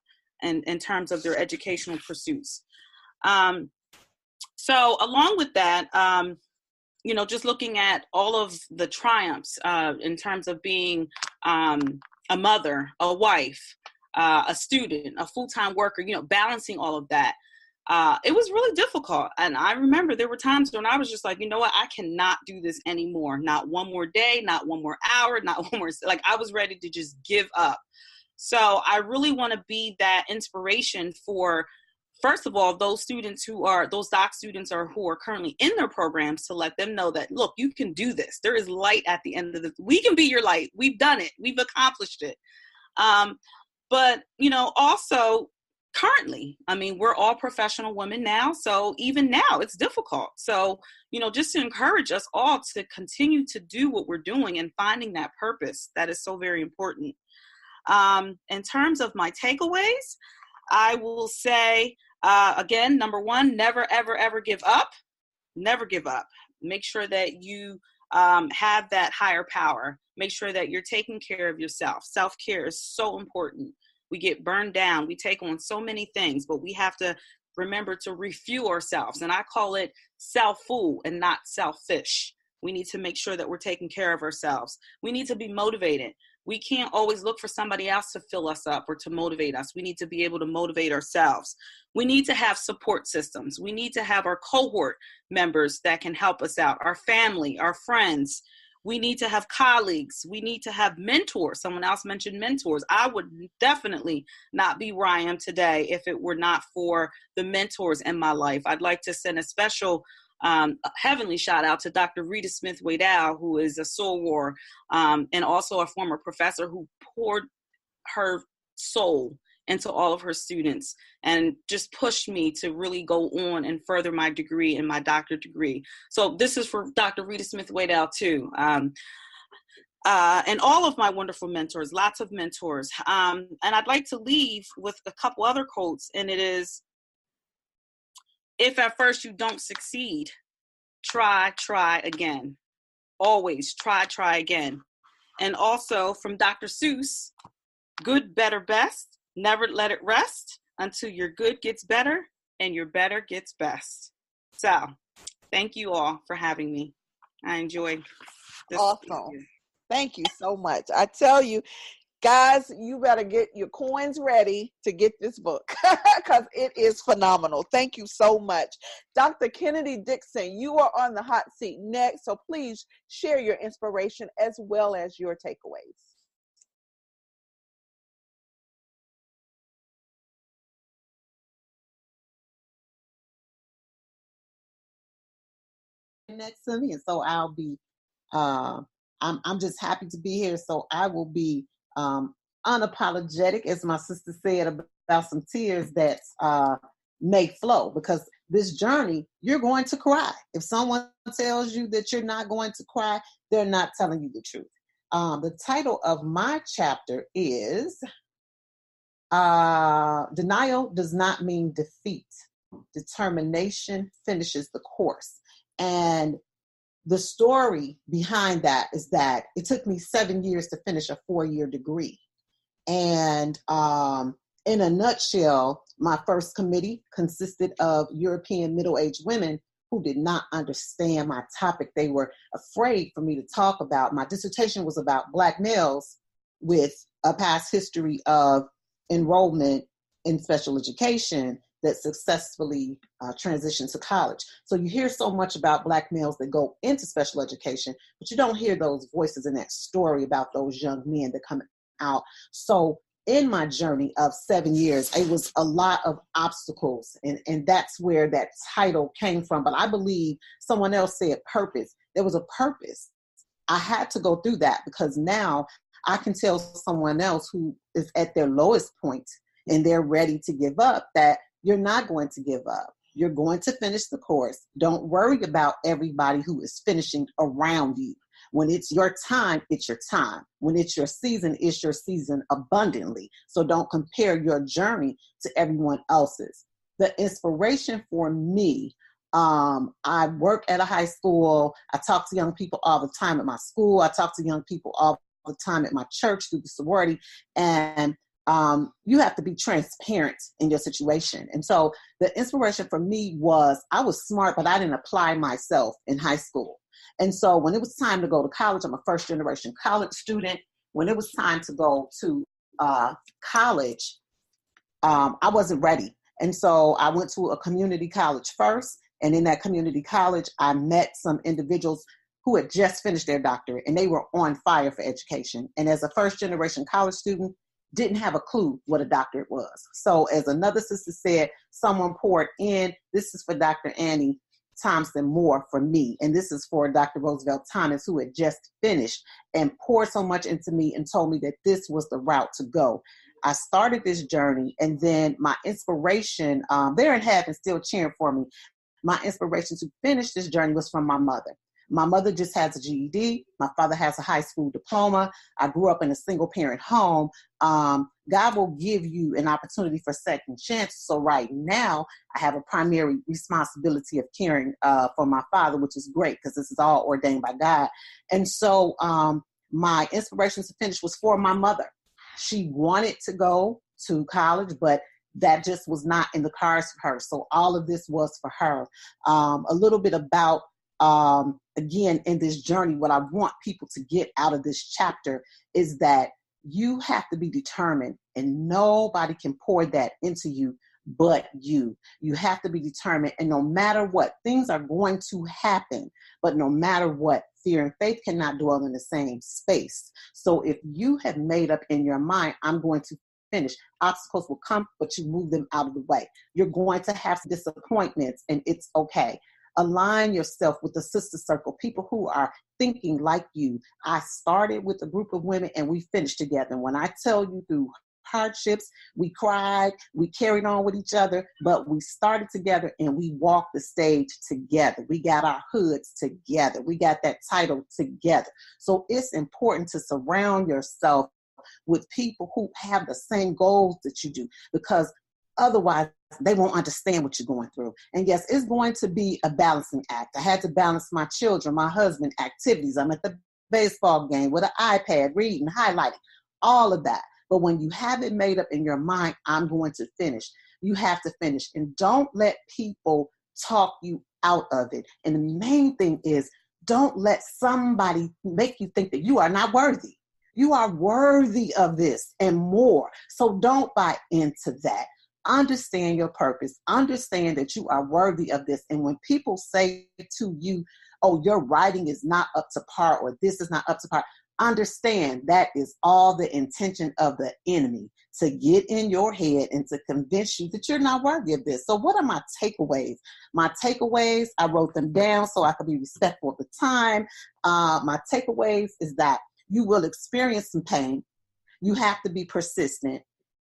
in terms of their educational pursuits. So along with that, just looking at all of the triumphs in terms of being a mother, a wife, a student, a full-time worker, balancing all of that. It was really difficult. And I remember there were times when I was just like, I cannot do this anymore. Not one more day, not one more hour, not one more, I was ready to just give up. So I really want to be that inspiration for, first of all, those doc students who are currently in their programs, to let them know that, look, you can do this. There is light at the end of this. We can be your light. We've done it. We've accomplished it. But, also currently, we're all professional women now. So even now it's difficult. So, just to encourage us all to continue to do what we're doing and finding that purpose, that is so very important. In terms of my takeaways, I will say, again, number one, never, ever, ever give up. Never give up. Make sure that you have that higher power. Make sure that you're taking care of yourself. Self-care is so important. We get burned down. We take on so many things, but we have to remember to refuel ourselves. And I call it self-full and not selfish. We need to make sure that we're taking care of ourselves. We need to be motivated. We can't always look for somebody else to fill us up or to motivate us. We need to be able to motivate ourselves. We need to have support systems. We need to have our cohort members that can help us out, our family, our friends. We need to have colleagues. We need to have mentors. Someone else mentioned mentors. I would definitely not be where I am today if it were not for the mentors in my life. I'd like to send a special heavenly shout out to Dr. Rita Smith-Whylyy, who is a soror and also a former professor who poured her soul into all of her students and just pushed me to really go on and further my degree and my doctorate degree. So this is for Dr. Rita Smith-Whylyy too. And all of my wonderful mentors, lots of mentors. And I'd like to leave with a couple other quotes, and it is, if at first you don't succeed, try again. Always try again. And also from Dr. Seuss, good, better, best. Never let it rest until your good gets better and your better gets best. So thank you all for having me. I enjoyed this. Awesome. Thank you so much. I tell you, guys, you better get your coins ready to get this book because it is phenomenal. Thank you so much. Dr. Kennedi Dixon, you are on the hot seat next, so please share your inspiration as well as your takeaways. Next to me, and so I'll be I'm just happy to be here. So I will be unapologetic, as my sister said, about some tears that make flow, because this journey, you're going to cry. If someone tells you that you're not going to cry, they're not telling you the truth. The title of my chapter is Denial Does Not Mean Defeat. Determination finishes the course. And the story behind that is that it took me 7 years to finish a 4-year degree. And in a nutshell, my first committee consisted of European middle-aged women who did not understand my topic. They were afraid for me to talk about. My dissertation was about Black males with a past history of enrollment in special education that successfully transitioned to college. So you hear so much about Black males that go into special education, but you don't hear those voices in that story about those young men that come out. So in my journey of 7 years, it was a lot of obstacles, and that's where that title came from. But I believe someone else said purpose. There was a purpose. I had to go through that because now I can tell someone else who is at their lowest point and they're ready to give up that you're not going to give up. You're going to finish the course. Don't worry about everybody who is finishing around you. When it's your time, it's your time. When it's your season, it's your season abundantly. So don't compare your journey to everyone else's. The inspiration for me, I work at a high school. I talk to young people all the time at my school. I talk to young people all the time at my church through the sorority. And you have to be transparent in your situation. And so the inspiration for me was I was smart, but I didn't apply myself in high school. And so when it was time to go to college, I'm a first generation college student. When it was time to go to college, I wasn't ready. And so I went to a community college first. And in that community college, I met some individuals who had just finished their doctorate, and they were on fire for education. And as a first generation college student, didn't have a clue what a doctorate was. So as another sister said, someone poured in. This is for Dr. Annie Thompson Moore for me. And this is for Dr. Roosevelt Thomas, who had just finished and poured so much into me and told me that this was the route to go. I started this journey, and then my inspiration, they're in heaven still cheering for me. My inspiration to finish this journey was from my mother. My mother just has a GED. My father has a high school diploma. I grew up in a single parent home. God will give you an opportunity for second chances. So right now I have a primary responsibility of caring for my father, which is great because this is all ordained by God. And so my inspiration to finish was for my mother. She wanted to go to college, but that just was not in the cards for her. So all of this was for her. A little bit about again, in this journey, what I want people to get out of this chapter is that you have to be determined, and nobody can pour that into you but you. You have to be determined, and no matter what, things are going to happen, but no matter what, fear and faith cannot dwell in the same space. So if you have made up in your mind, I'm going to finish, obstacles will come, but you move them out of the way. You're going to have disappointments, and it's okay. Align yourself with the sister circle, people who are thinking like you. I started with a group of women and we finished together. And when I tell you, through hardships, we cried, we carried on with each other, but we started together and we walked the stage together. We got our hoods together. We got that title together. So it's important to surround yourself with people who have the same goals that you do, because otherwise they won't understand what you're going through. And yes, it's going to be a balancing act. I had to balance my children, my husband, activities. I'm at the baseball game with an iPad, reading, highlighting, all of that. But when you have it made up in your mind, I'm going to finish, you have to finish. And don't let people talk you out of it. And the main thing is, don't let somebody make you think that you are not worthy. You are worthy of this and more. So don't buy into that. Understand your purpose. Understand that you are worthy of this. And when people say to you, oh, your writing is not up to par, or this is not up to par, understand that is all the intention of the enemy, to get in your head and to convince you that you're not worthy of this. So what are my takeaways? My takeaways, I wrote them down so I could be respectful of the time. My takeaways is that you will experience some pain. You have to be persistent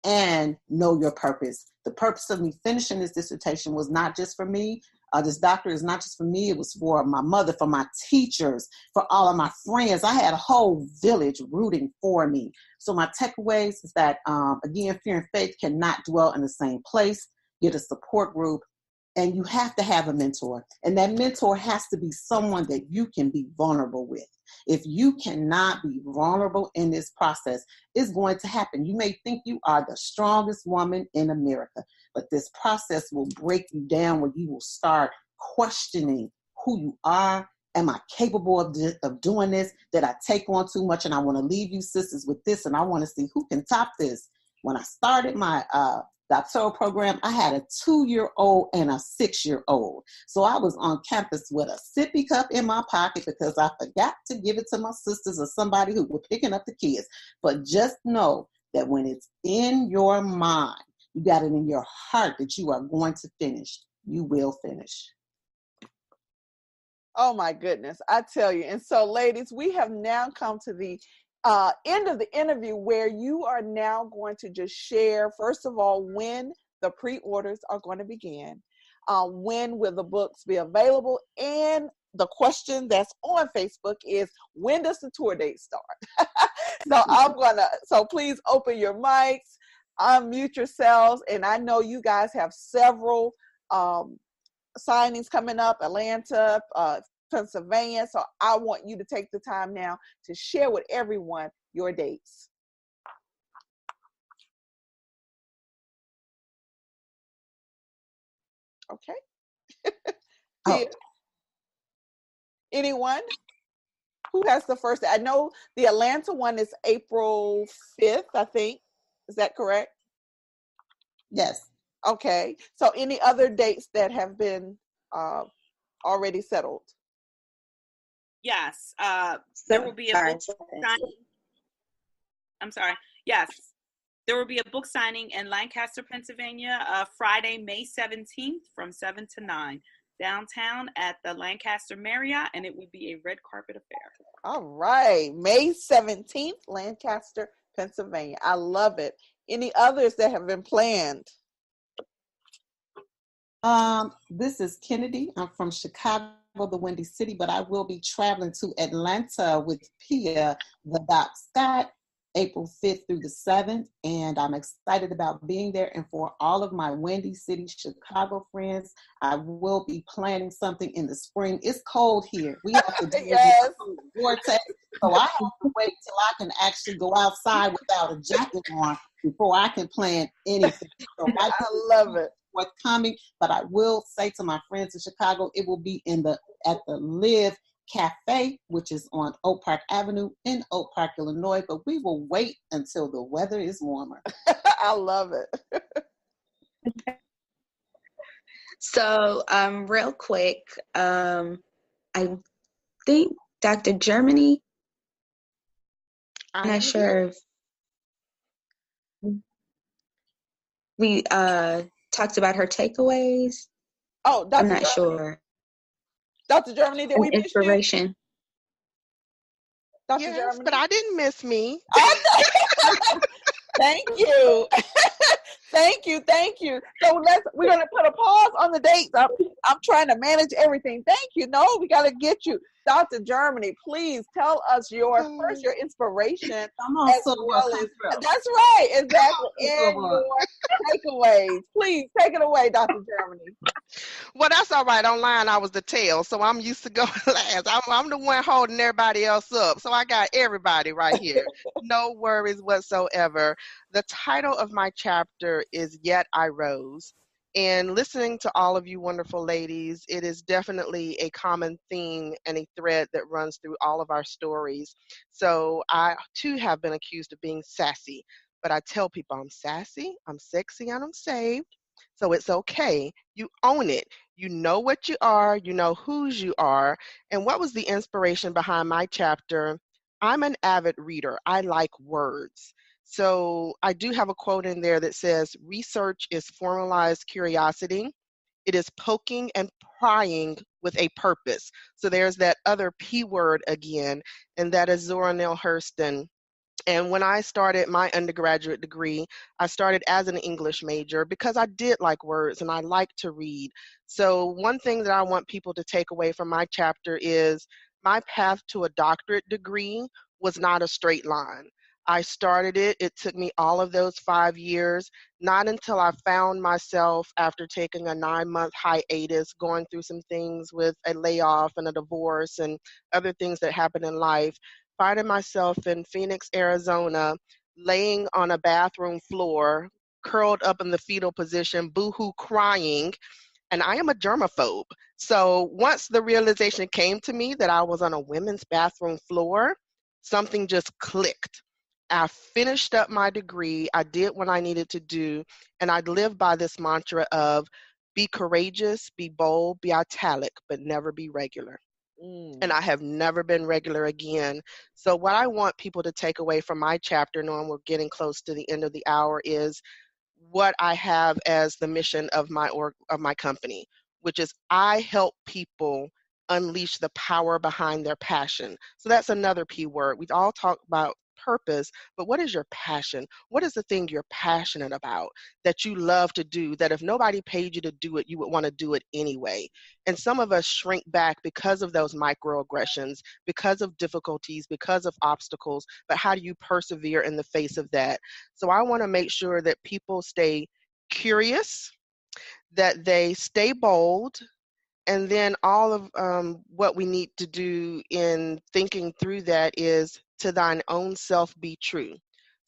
and know your purpose. The purpose of me finishing this dissertation was not just for me. This doctorate is not just for me. It was for my mother, for my teachers, for all of my friends. I had a whole village rooting for me. So my takeaways is that, again, fear and faith cannot dwell in the same place. Get a support group. And you have to have a mentor. And that mentor has to be someone that you can be vulnerable with. If you cannot be vulnerable in this process, it's going to happen. You may think you are the strongest woman in America, but this process will break you down, where you will start questioning who you are. Am I capable of doing this? Did I take on too much? And I want to leave you sisters with this, and I want to see who can top this. When I started my doctoral program, I had a 2-year-old and a 6-year-old. So I was on campus with a sippy cup in my pocket because I forgot to give it to my sisters or somebody who were picking up the kids. But just know that when it's in your mind, you got it in your heart that you are going to finish, you will finish. Oh my goodness, I tell you. And so, ladies, we have now come to the end of the interview, where you are now going to just share, first of all, when the pre-orders are going to begin, when will the books be available, and the question that's on Facebook is, when does the tour date start? So please open your mics, unmute yourselves, and I know you guys have several signings coming up, Atlanta, Pennsylvania. So I want you to take the time now to share with everyone your dates. Okay. Oh. Anyone? Who has the first? I know the Atlanta one is April 5th, I think. Is that correct? Yes. Okay. So any other dates that have been already settled? Yes. There will be a book signing. I'm sorry. Yes. There will be a book signing in Lancaster, Pennsylvania, Friday, May 17th from 7 to 9 downtown at the Lancaster Marriott, and it will be a red carpet affair. All right. May 17th, Lancaster, Pennsylvania. I love it. Any others that have been planned? This is Kennedi. I'm from Chicago, the Windy City, but I will be traveling to Atlanta with Pia, the Doc Scott, April 5th through the 7th, and I'm excited about being there. And for all of my Windy City, Chicago friends, I will be planning something in the spring. It's cold here. We have to deal with the vortex, so I have to wait till I can actually go outside without a jacket on before I can plan anything. So I love it. Forthcoming, but I will say to my friends in Chicago, it will be at the Live Cafe, which is on Oak Park Avenue in Oak Park, Illinois, but we will wait until the weather is warmer. I love it. So real quick, I think Dr. Jermani. I'm I not am sure here. if we talked about her takeaways. Oh, I'm Dr. not Germany. sure. Dr. Germany, did An we miss you? inspiration. Dr. Yes, but Germany? I didn't miss me. Oh, thank you. Thank you. Thank you. So we're gonna put a pause on the dates. I'm trying to manage everything. Thank you. No, we gotta get you. Dr. Germany, please tell us your inspiration Come on, as Silver, well come as through. that's right, exactly. Come on, And Silver. your takeaways. Please take it away, Dr. Germany. Well, that's all right. Online, I was the tail, so I'm used to going last. I'm the one holding everybody else up, so I got everybody right here. No worries whatsoever. The title of my chapter is Yet I Rose. And listening to all of you wonderful ladies, it is definitely a common theme and a thread that runs through all of our stories. So I, too, have been accused of being sassy, but I tell people I'm sassy, I'm sexy, and I'm saved. So it's okay. You own it. You know what you are. You know whose you are. And what was the inspiration behind my chapter? I'm an avid reader. I like words. So I do have a quote in there that says, research is formalized curiosity. It is poking and prying with a purpose. So there's that other P word again, and that is Zora Neale Hurston. And when I started my undergraduate degree, I started as an English major because I did like words and I like to read. So one thing that I want people to take away from my chapter is my path to a doctorate degree was not a straight line. I started it. It took me all of those 5 years, not until I found myself after taking a 9-month hiatus, going through some things with a layoff and a divorce and other things that happen in life, finding myself in Phoenix, Arizona, laying on a bathroom floor, curled up in the fetal position, boohoo crying, and I am a germaphobe. So once the realization came to me that I was on a women's bathroom floor, something just clicked. I finished up my degree, I did what I needed to do, and I lived by this mantra of be courageous, be bold, be italic, but never be regular. And I have never been regular again. So what I want people to take away from my chapter, knowing we're getting close to the end of the hour, is what I have as the mission of my company, which is I help people unleash the power behind their passion. So that's another P word. We all talk about purpose, but what is your passion? What is the thing you're passionate about that you love to do, that if nobody paid you to do it, you would want to do it anyway? And some of us shrink back because of those microaggressions, because of difficulties, because of obstacles, but how do you persevere in the face of that? So I want to make sure that people stay curious, that they stay bold, and then all of what we need to do in thinking through that is to thine own self be true.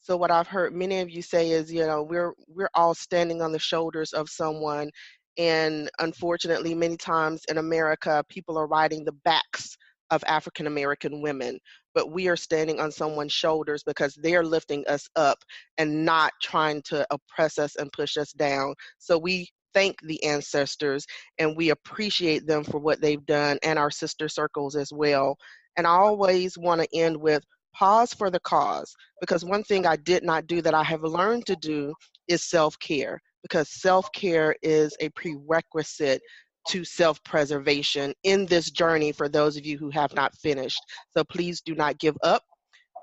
So what I've heard many of you say is, we're all standing on the shoulders of someone. And unfortunately, many times in America, people are riding the backs of African American women, but we are standing on someone's shoulders because they're lifting us up and not trying to oppress us and push us down. So we thank the ancestors and we appreciate them for what they've done, and our sister circles as well. And I always want to end with pause for the cause, because one thing I did not do that I have learned to do is self-care, because self-care is a prerequisite to self-preservation in this journey for those of you who have not finished. So please do not give up,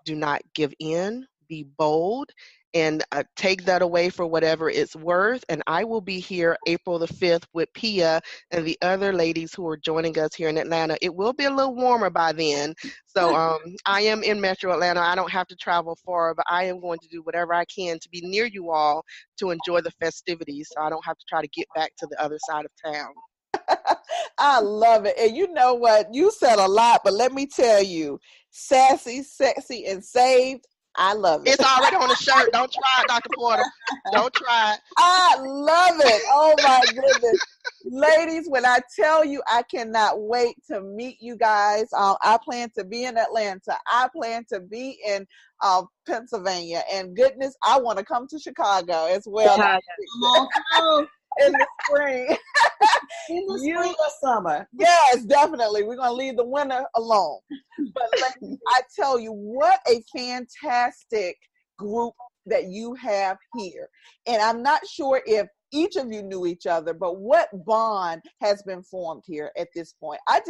do not give in, be bold, and take that away for whatever it's worth. And I will be here April the 5th with Pia and the other ladies who are joining us here in Atlanta. It will be a little warmer by then. So I am in Metro Atlanta. I don't have to travel far, but I am going to do whatever I can to be near you all to enjoy the festivities, so I don't have to try to get back to the other side of town. I love it. And you know what? You said a lot, but let me tell you, sassy, sexy, and saved, I love it. It's already on the shirt. Don't try it, Dr. Porter. Don't try it. I love it. Oh my goodness. Ladies, when I tell you I cannot wait to meet you guys, I plan to be in Atlanta. I plan to be in Pennsylvania. And goodness, I want to come to Chicago as well. Chicago. in the spring. In the spring or summer. Yes, definitely. We're going to leave the winter alone. But I tell you, what a fantastic group that you have here. And I'm not sure if each of you knew each other, but what bond has been formed here at this point. I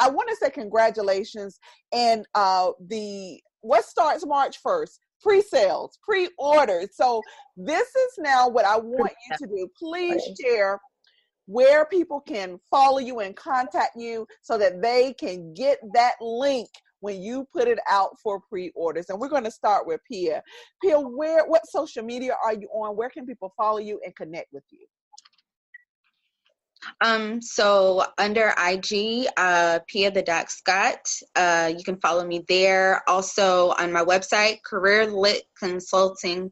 want to say congratulations. And what starts March 1st? Pre-sales, pre-orders. So this is now what I want you to do. Please share where people can follow you and contact you so that they can get that link when you put it out for pre-orders. And we're going to start with Pia. Pia, what social media are you on? Where can people follow you and connect with you? So under IG, Pia the Doc Scott, you can follow me there. Also on my website, Career Lit Consulting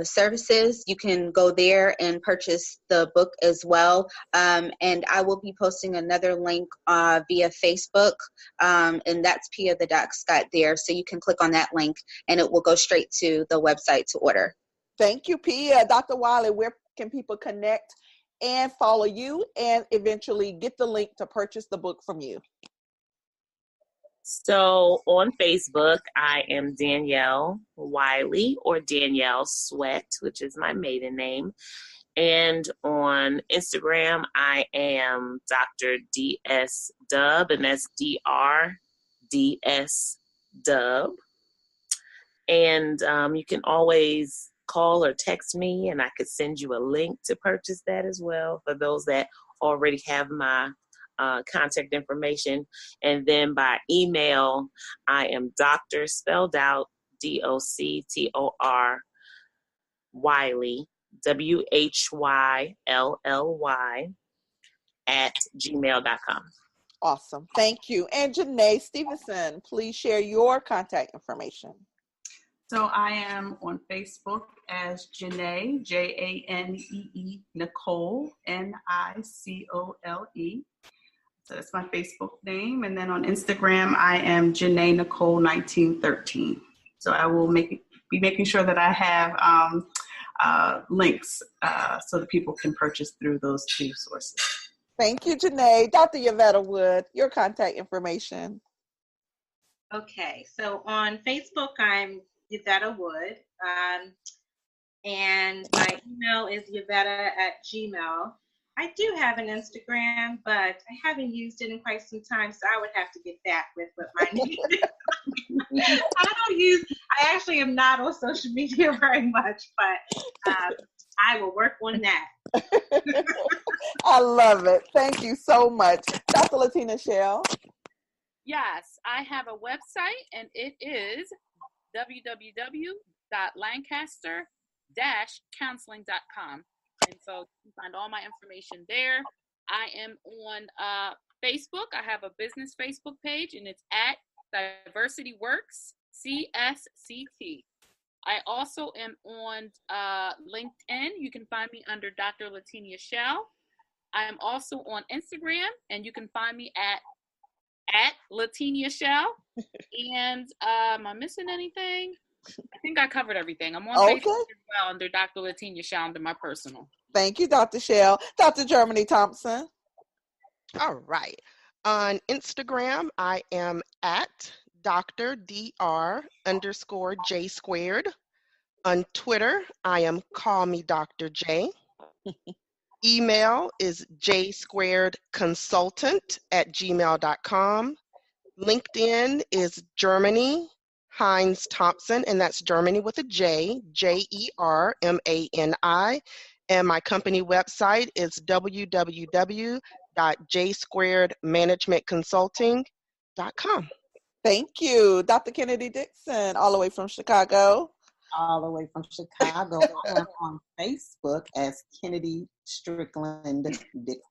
Services. You can go there and purchase the book as well. And I will be posting another link via Facebook, and that's Pia the Doc Scott there. So you can click on that link and it will go straight to the website to order. Thank you, Pia. Dr. Whylyy, where can people connect and follow you and eventually get the link to purchase the book from you? So on Facebook, I am Danielle Whylyy, or Danielle Sweat, which is my maiden name. And on Instagram, I am Dr. DS Dub, and that's DRDS Dub. And you can always call or text me, and I could send you a link to purchase that as well for those that already have my contact information. And then by email, I am Dr. spelled out DOCTOR Whylyy, WHYLLY @gmail.com. Awesome. Thank you. And Janeé Stevenson, please share your contact information. So I am on Facebook as Janeé, Janee, Nicole, NICOLE. So that's my Facebook name. And then on Instagram, I am Janeé Nicole 1913. So I will be making sure that I have links so that people can purchase through those two sources. Thank you, Janeé. Dr. Yavetta Wood, your contact information. Okay, so on Facebook, I'm Yavetta Wood, and my email is yavetta@gmail. I do have an Instagram, but I haven't used it in quite some time, so I would have to get back with what my name is. I actually am not on social media very much, but I will work on that. I love it. Thank you so much. Dr. Latinia Shell. Yes, I have a website, and it is www.lancaster-counseling.com. And so you can find all my information there. I am on Facebook. I have a business Facebook page, and it's at Diversity Works CSCT. I also am on LinkedIn. You can find me under Dr. Latinia Shell. I am also on Instagram, and you can find me at Latinia Shell. And am I missing anything? I think I covered everything. I'm on Facebook as well under Dr. Latinia Shell under my personal. Thank you, Dr. Shell. Dr. Jermani Thompson. All right. On Instagram, I am at Dr. Dr_J². On Twitter, I am Call Me Dr. J. Email is j2consultant@gmail.com. LinkedIn is Jermani Hines Thompson, and that's Jermani with a J, Jermani. And my company website is www.j2managementconsulting.com. Thank you. Dr. Kennedi Dixon, all the way from Chicago. All the way from Chicago. I am on Facebook as Kennedi Strickland Dixon.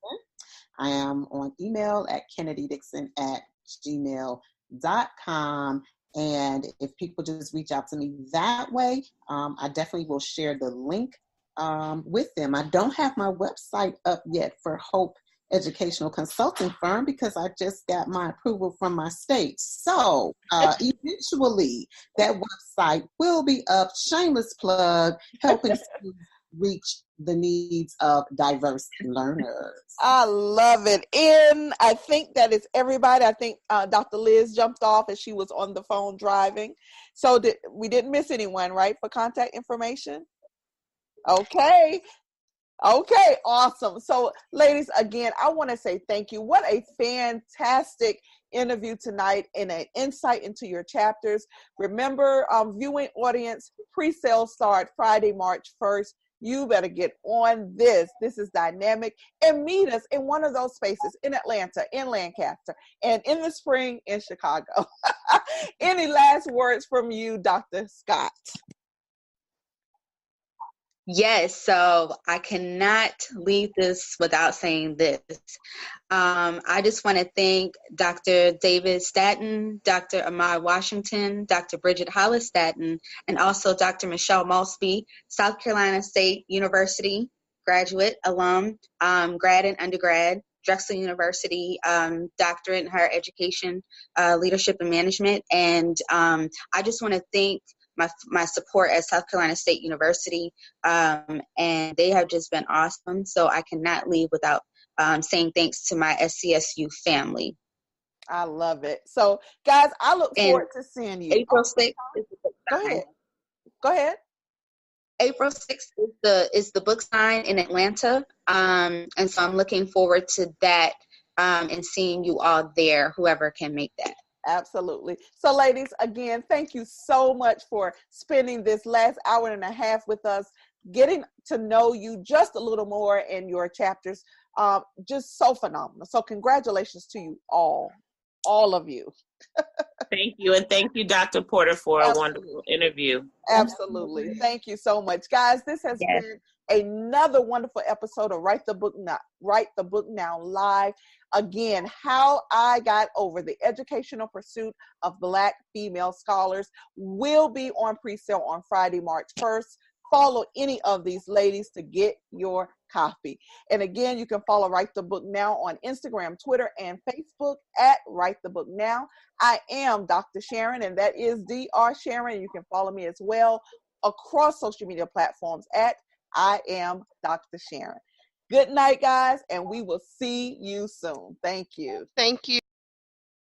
I am on email at kennedydixon@gmail.com. And if people just reach out to me that way, I definitely will share the link with them. I don't have my website up yet for Hope Educational Consulting Firm because I just got my approval from my state. So eventually that website will be up. Shameless plug, helping students reach the needs of diverse learners. I love it. And I think that is everybody. I think Dr. Liz jumped off as she was on the phone driving. So we didn't miss anyone, right, for contact information? Okay. Okay, awesome. So, ladies, again, I want to say thank you. What a fantastic interview tonight and an insight into your chapters. Remember, viewing audience, pre-sales start Friday, March 1st. You better get on this. This is dynamic. And meet us in one of those spaces in Atlanta, in Lancaster, and in the spring in Chicago. Any last words from you, Dr. Scott? Yes, so I cannot leave this without saying this. I just want to thank Dr. David Staton, Dr. Ahmad Washington, Dr. Bridget Hollis Staton, and also Dr. Michelle Malsby, South Carolina State University graduate, alum, grad and undergrad, Drexel University, doctorate in higher education, leadership and management. And I just want to thank my support at South Carolina State University, and they have just been awesome. So I cannot leave without saying thanks to my SCSU family. I love it. So, guys, I look forward to seeing you. April 6th is the book sign. Go ahead. April 6th is the book sign in Atlanta, and so I'm looking forward to that and seeing you all there, whoever can make that. Absolutely. So, ladies, again, thank you so much for spending this last hour and a half with us, getting to know you just a little more in your chapters. Just so phenomenal. So congratulations to you all of you. Thank you. And thank you, Dr. Porter, for a wonderful interview. Absolutely. Thank you so much. Guys, this has been another wonderful episode of Write the Book Now Live. Again, How I Got Over the Educational Pursuit of Black Female Scholars will be on pre-sale on Friday, March 1st. Follow any of these ladies to get your copy. And again, you can follow Write the Book Now on Instagram, Twitter, and Facebook at Write the Book Now. I am Dr. Sharon, and that is Dr. Sharon. You can follow me as well across social media platforms at I am Dr. Sharon. Good night, guys, and we will see you soon. Thank you. Thank you.